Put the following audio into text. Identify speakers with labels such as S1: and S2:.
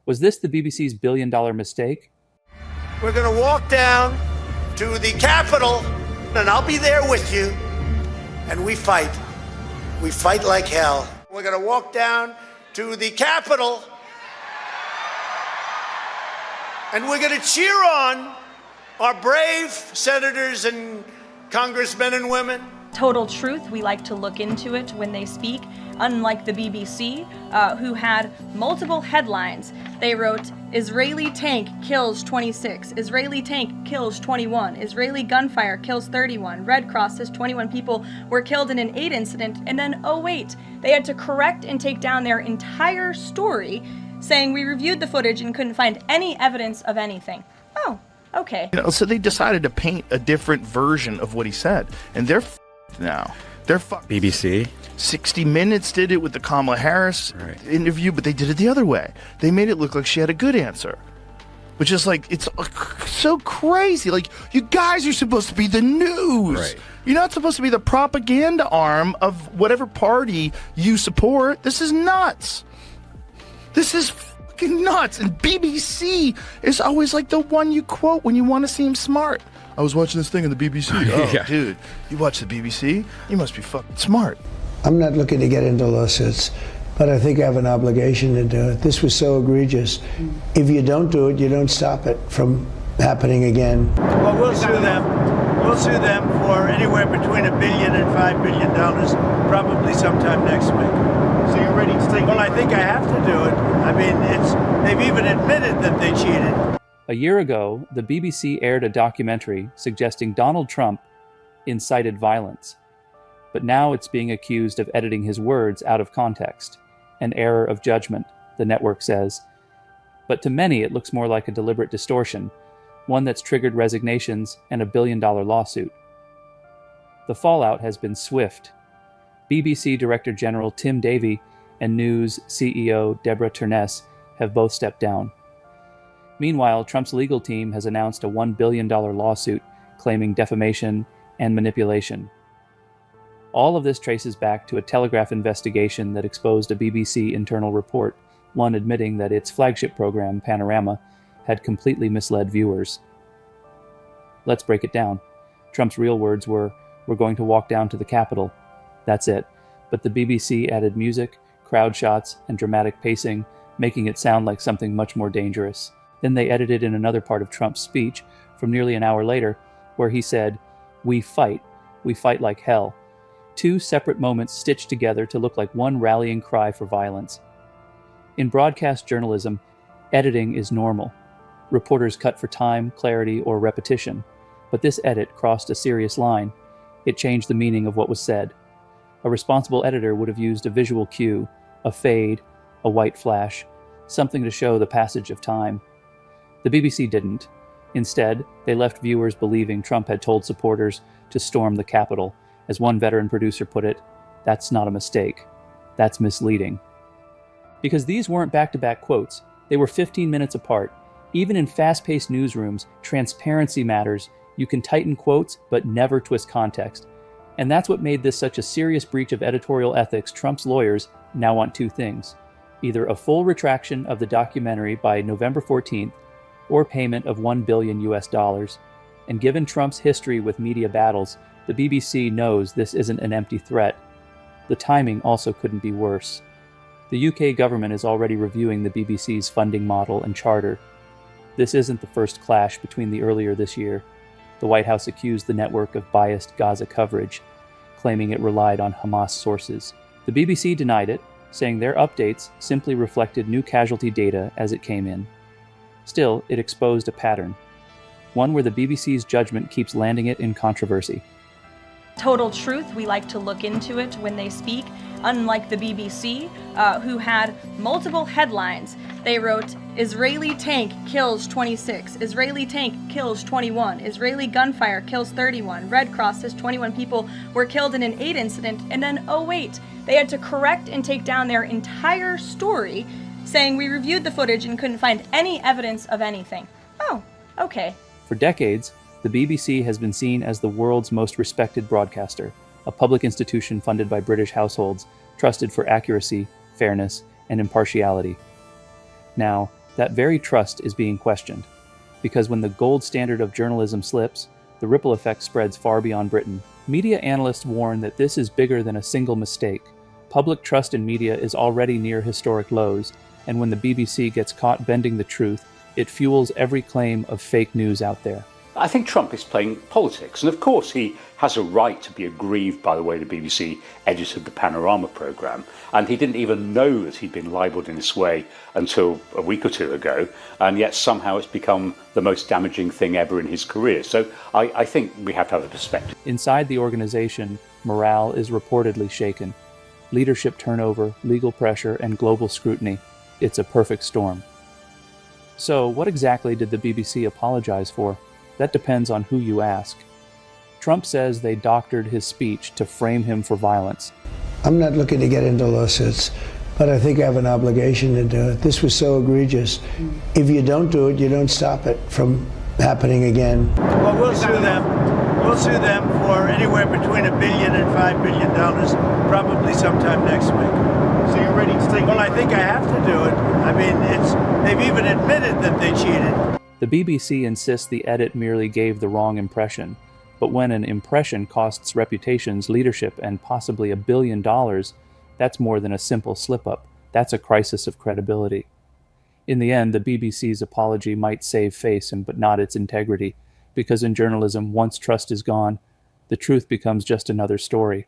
S1: Was this the BBC's billion-dollar mistake?
S2: We're going to walk down to the Capitol, and I'll be there with you, and we fight. We fight like hell. We're going to walk down to the Capitol, and we're going to cheer on our brave senators and congressmen and women.
S3: Total truth, we like to look into it when they speak. Unlike the BBC, who had multiple headlines. They wrote, Israeli tank kills 26, Israeli tank kills 21, Israeli gunfire kills 31, Red Cross says 21 people were killed in an aid incident, and then, oh wait, they had to correct and take down their entire story, saying we reviewed the footage and couldn't find any evidence of anything. Oh, okay.
S4: So they decided to paint a different version of what he said, and they're now. They're
S5: BBC.
S4: 60 Minutes did it with the Kamala Harris interview, but they did it the other way. They made it look like she had a good answer, which is like, it's so crazy. Like, you guys are supposed to be the news.
S5: Right.
S4: You're not supposed to be the propaganda arm of whatever party you support. This is nuts. This is fucking nuts. And BBC is always like the one you quote when you want to seem smart. I was watching this thing on the BBC. Oh,
S5: Yeah.
S4: Dude, you watch the BBC? You must be fucking smart.
S6: I'm not looking to get into lawsuits, but I think I have an obligation to do it. This was so egregious. If you don't do it, you don't stop it from happening again.
S2: Well, we'll sue them. We'll sue them for anywhere between $1 billion and $5 billion, probably sometime next week.
S7: So you're ready to take...
S2: Well, I think I have to do it. I mean, they've even admitted that they cheated.
S1: A year ago, the BBC aired a documentary suggesting Donald Trump incited violence. But now it's being accused of editing his words out of context. An error of judgment, the network says. But to many, it looks more like a deliberate distortion, one that's triggered resignations and a billion-dollar lawsuit. The fallout has been swift. BBC Director General Tim Davie and News CEO Deborah Turness have both stepped down. Meanwhile, Trump's legal team has announced a $1 billion lawsuit claiming defamation and manipulation. All of this traces back to a Telegraph investigation that exposed a BBC internal report, one admitting that its flagship program, Panorama, had completely misled viewers. Let's break it down. Trump's real words were, "We're going to walk down to the Capitol." That's it. But the BBC added music, crowd shots, and dramatic pacing, making it sound like something much more dangerous. Then they edited in another part of Trump's speech from nearly an hour later, where he said, we fight like hell." Two separate moments stitched together to look like one rallying cry for violence. In broadcast journalism, editing is normal. Reporters cut for time, clarity, or repetition. But this edit crossed a serious line. It changed the meaning of what was said. A responsible editor would have used a visual cue, a fade, a white flash, something to show the passage of time. The BBC didn't. Instead, they left viewers believing Trump had told supporters to storm the Capitol. As one veteran producer put it, that's not a mistake. That's misleading. Because these weren't back-to-back quotes, they were 15 minutes apart. Even in fast-paced newsrooms, transparency matters. You can tighten quotes, but never twist context. And that's what made this such a serious breach of editorial ethics. Trump's lawyers now want two things: either a full retraction of the documentary by November 14th, or payment of $1 billion US. And given Trump's history with media battles, the BBC knows this isn't an empty threat. The timing also couldn't be worse. The UK government is already reviewing the BBC's funding model and charter. This isn't the first clash between the earlier this year. The White House accused the network of biased Gaza coverage, claiming it relied on Hamas sources. The BBC denied it, saying their updates simply reflected new casualty data as it came in. Still, it exposed a pattern, one where the BBC's judgment keeps landing it in controversy.
S3: Total truth, we like to look into it when they speak. Unlike the BBC, who had multiple headlines. They wrote, Israeli tank kills 26, Israeli tank kills 21, Israeli gunfire kills 31, Red Cross says 21 people were killed in an aid incident, and then, oh wait, they had to correct and take down their entire story, saying we reviewed the footage and couldn't find any evidence of anything. Oh, okay.
S1: For decades, the BBC has been seen as the world's most respected broadcaster, a public institution funded by British households, trusted for accuracy, fairness, and impartiality. Now, That very trust is being questioned, because when the gold standard of journalism slips, the ripple effect spreads far beyond Britain. Media analysts warn that this is bigger than a single mistake. Public trust in media is already near historic lows, and when the BBC gets caught bending the truth, it fuels every claim of fake news out there.
S5: I think Trump is playing politics, and of course he has a right to be aggrieved by the way the BBC edited the Panorama programme, and he didn't even know that he'd been libelled in this way until a week or two ago, and yet somehow it's become the most damaging thing ever in his career. So I think we have to have a perspective.
S1: Inside the organization, morale is reportedly shaken. Leadership turnover, legal pressure, and global scrutiny. It's a perfect storm. So, what exactly did the BBC apologize for? That depends on who you ask. Trump says they doctored his speech to frame him for violence.
S6: I'm not looking to get into lawsuits, but I think I have an obligation to do it. This was so egregious. If you don't do it, you don't stop it from happening again.
S2: Well, we'll sue them. We'll sue them for anywhere between $1 billion and $5 billion, probably sometime next week.
S7: So you're ready to take...
S2: Well, I think I have to do it. I mean, they've even admitted that they cheated.
S1: The BBC insists the edit merely gave the wrong impression, but when an impression costs reputations, leadership, and possibly $1 billion, that's more than a simple slip-up. That's a crisis of credibility. In the end, the BBC's apology might save face, but not its integrity, because in journalism, once trust is gone, the truth becomes just another story.